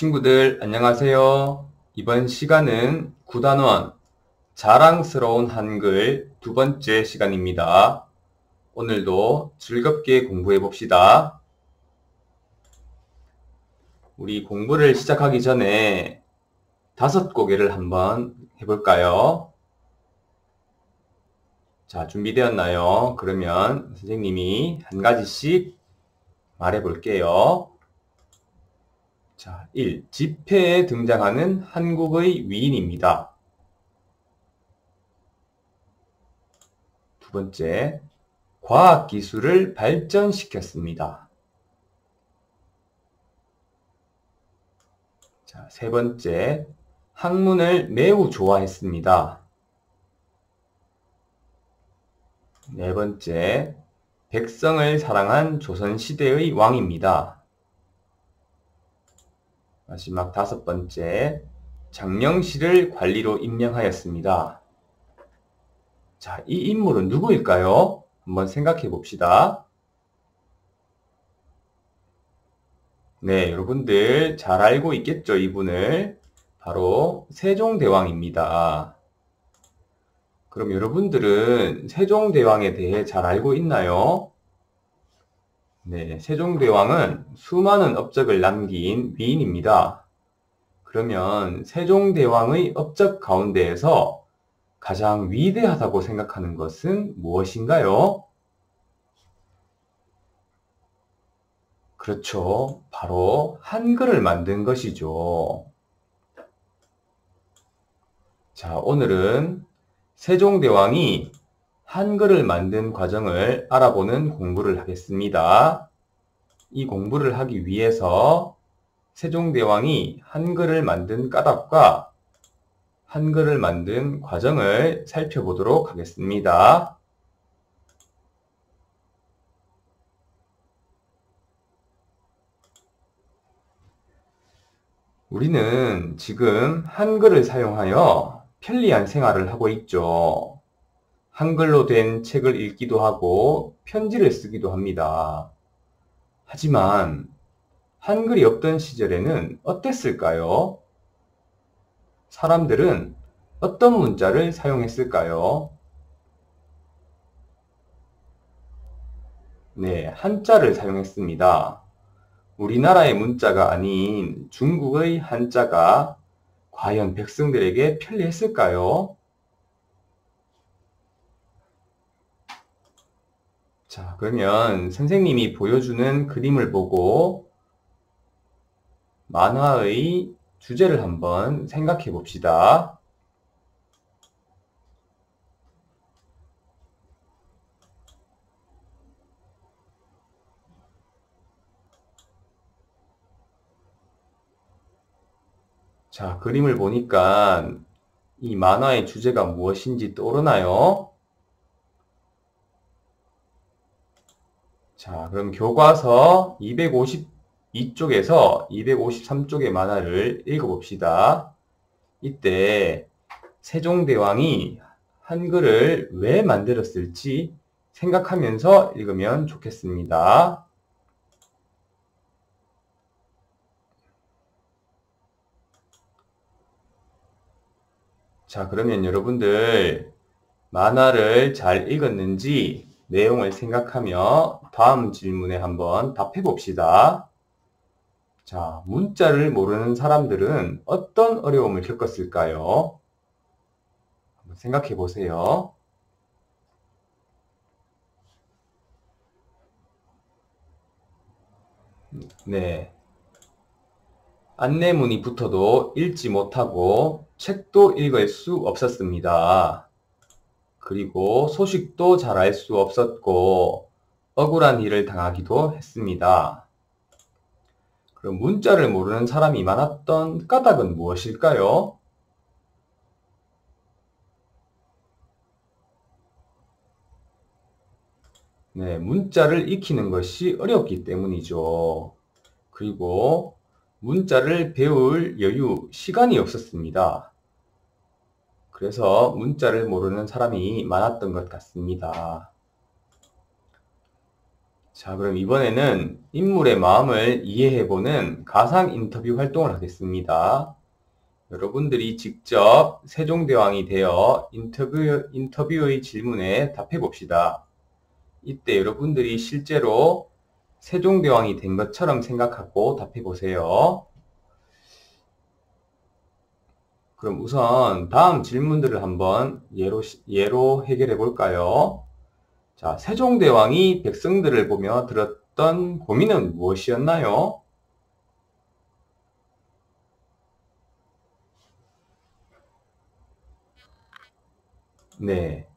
친구들 안녕하세요. 이번 시간은 9단원 자랑스러운 한글 두 번째 시간입니다. 오늘도 즐겁게 공부해 봅시다. 우리 공부를 시작하기 전에 5고개를 한번 해볼까요? 자, 준비되었나요? 그러면 선생님이 한 가지씩 말해 볼게요. 자, 1. 지폐에 등장하는 한국의 위인입니다. 두 번째, 과학기술을 발전시켰습니다. 자, 세 번째, 학문을 매우 좋아했습니다. 네 번째, 백성을 사랑한 조선시대의 왕입니다. 마지막 5번째, 장명실을 관리로 임명하였습니다. 자, 이 인물은 누구일까요? 한번 생각해 봅시다. 네, 여러분들 잘 알고 있겠죠, 이분을? 바로 세종대왕입니다. 그럼 여러분들은 세종대왕에 대해 잘 알고 있나요? 네, 세종대왕은 수많은 업적을 남긴 위인입니다. 그러면 세종대왕의 업적 가운데에서 가장 위대하다고 생각하는 것은 무엇인가요? 그렇죠. 바로 한글을 만든 것이죠. 자, 오늘은 세종대왕이 한글을 만든 과정을 알아보는 공부를 하겠습니다. 이 공부를 하기 위해서 세종대왕이 한글을 만든 까닭과 한글을 만든 과정을 살펴보도록 하겠습니다. 우리는 지금 한글을 사용하여 편리한 생활을 하고 있죠. 한글로 된 책을 읽기도 하고 편지를 쓰기도 합니다. 하지만 한글이 없던 시절에는 어땠을까요? 사람들은 어떤 문자를 사용했을까요? 네, 한자를 사용했습니다. 우리나라의 문자가 아닌 중국의 한자가 과연 백성들에게 편리했을까요? 자, 그러면 선생님이 보여주는 그림을 보고 만화의 주제를 한번 생각해 봅시다. 자, 그림을 보니까 이 만화의 주제가 무엇인지 떠오르나요? 자, 그럼 교과서 252쪽에서 253쪽의 만화를 읽어봅시다. 이때 세종대왕이 한글을 왜 만들었을지 생각하면서 읽으면 좋겠습니다. 자, 그러면 여러분들 만화를 잘 읽었는지 내용을 생각하며 다음 질문에 한번 답해 봅시다. 자, 문자를 모르는 사람들은 어떤 어려움을 겪었을까요? 한번 생각해 보세요. 네. 안내문이 붙어도 읽지 못하고 책도 읽을 수 없었습니다. 그리고 소식도 잘 알 수 없었고 억울한 일을 당하기도 했습니다. 그럼 문자를 모르는 사람이 많았던 까닭은 무엇일까요? 네, 문자를 익히는 것이 어렵기 때문이죠. 그리고 문자를 배울 여유, 시간이 없었습니다. 그래서 문자를 모르는 사람이 많았던 것 같습니다. 자, 그럼 이번에는 인물의 마음을 이해해보는 가상 인터뷰 활동을 하겠습니다. 여러분들이 직접 세종대왕이 되어 인터뷰의 질문에 답해봅시다. 이때 여러분들이 실제로 세종대왕이 된 것처럼 생각하고 답해보세요. 그럼 우선 다음 질문들을 한번 예로 해결해 볼까요? 자, 세종대왕이 백성들을 보며 들었던 고민은 무엇이었나요? 네.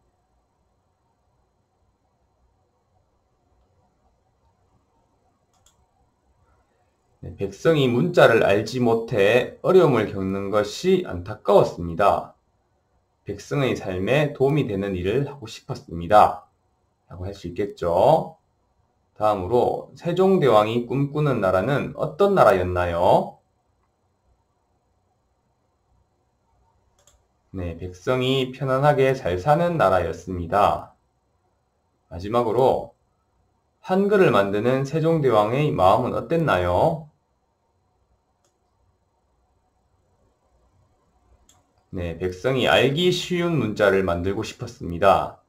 백성이 문자를 알지 못해 어려움을 겪는 것이 안타까웠습니다. 백성의 삶에 도움이 되는 일을 하고 싶었습니다. 라고 할 수 있겠죠. 다음으로 세종대왕이 꿈꾸는 나라는 어떤 나라였나요? 네, 백성이 편안하게 잘 사는 나라였습니다. 마지막으로 한글을 만드는 세종대왕의 마음은 어땠나요? 네, 백성이 알기 쉬운 문자를 만들고 싶었습니다.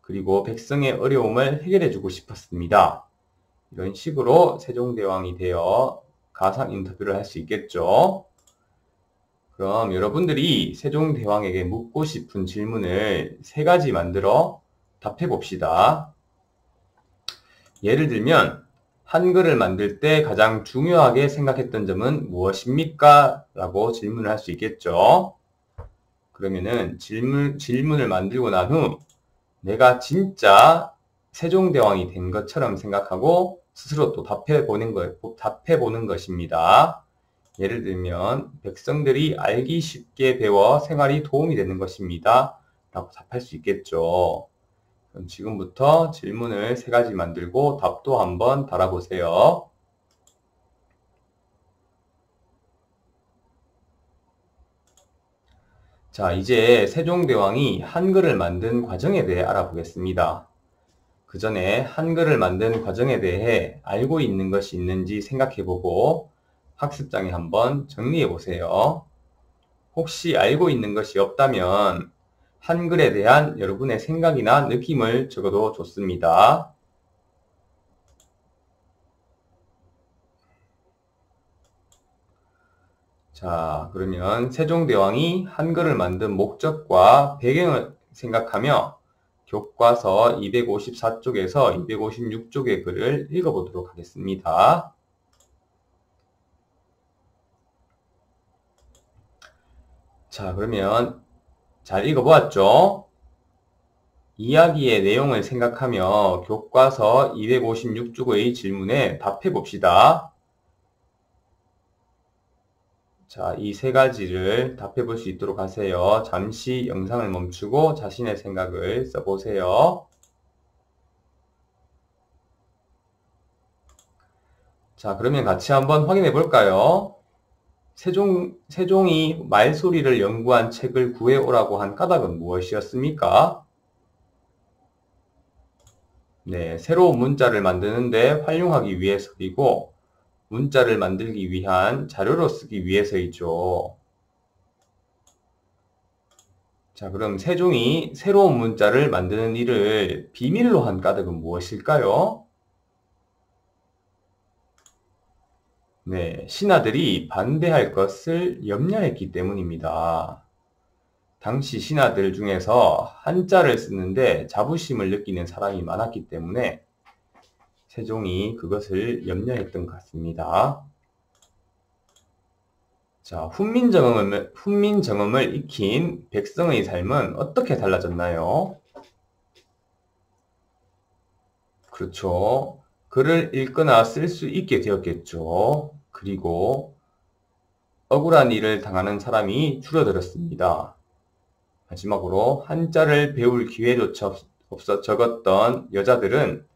그리고 백성의 어려움을 해결해주고 싶었습니다. 이런 식으로 세종대왕이 되어 가상 인터뷰를 할 수 있겠죠. 그럼 여러분들이 세종대왕에게 묻고 싶은 질문을 3가지 만들어 답해 봅시다. 예를 들면 한글을 만들 때 가장 중요하게 생각했던 점은 무엇입니까? 라고 질문을 할 수 있겠죠. 그러면은 질문을 만들고 난 후 내가 진짜 세종대왕이 된 것처럼 생각하고 스스로 또 답해 보는 것입니다. 예를 들면 백성들이 알기 쉽게 배워 생활이 도움이 되는 것입니다. 라고 답할 수 있겠죠. 그럼 지금부터 질문을 3가지 만들고 답도 한번 달아보세요. 자, 이제 세종대왕이 한글을 만든 과정에 대해 알아보겠습니다. 그 전에 한글을 만든 과정에 대해 알고 있는 것이 있는지 생각해보고 학습장에 한번 정리해보세요. 혹시 알고 있는 것이 없다면 한글에 대한 여러분의 생각이나 느낌을 적어도 좋습니다. 자, 그러면 세종대왕이 한글을 만든 목적과 배경을 생각하며 교과서 254쪽에서 256쪽의 글을 읽어보도록 하겠습니다. 자, 그러면 잘 읽어보았죠? 이야기의 내용을 생각하며 교과서 256쪽의 질문에 답해 봅시다. 자, 이 3가지를 답해 볼 수 있도록 하세요. 잠시 영상을 멈추고 자신의 생각을 써보세요. 자, 그러면 같이 한번 확인해 볼까요? 세종이 말소리를 연구한 책을 구해오라고 한 까닭은 무엇이었습니까? 네, 새로운 문자를 만드는데 활용하기 위해서이고 문자를 만들기 위한 자료로 쓰기 위해서이죠. 자, 그럼 세종이 새로운 문자를 만드는 일을 비밀로 한 까닭은 무엇일까요? 네, 신하들이 반대할 것을 염려했기 때문입니다. 당시 신하들 중에서 한자를 쓰는데 자부심을 느끼는 사람이 많았기 때문에 세종이 그것을 염려했던 것 같습니다. 자, 훈민정음을 익힌 백성의 삶은 어떻게 달라졌나요? 그렇죠. 글을 읽거나 쓸 수 있게 되었겠죠. 그리고 억울한 일을 당하는 사람이 줄어들었습니다. 마지막으로 한자를 배울 기회조차 없어 적었던 여자들은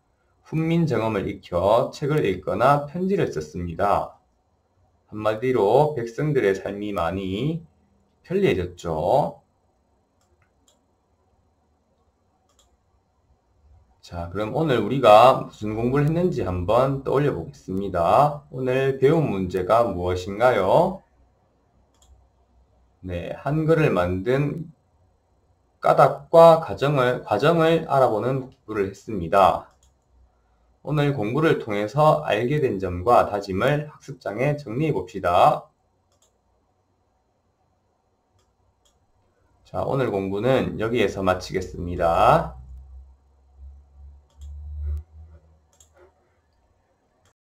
훈민정음을 익혀 책을 읽거나 편지를 썼습니다. 한마디로 백성들의 삶이 많이 편리해졌죠. 자, 그럼 오늘 우리가 무슨 공부를 했는지 한번 떠올려 보겠습니다. 오늘 배운 문제가 무엇인가요? 네, 한글을 만든 까닭과 과정을 알아보는 공부를 했습니다. 오늘 공부를 통해서 알게 된 점과 다짐을 학습장에 정리해 봅시다. 자, 오늘 공부는 여기에서 마치겠습니다.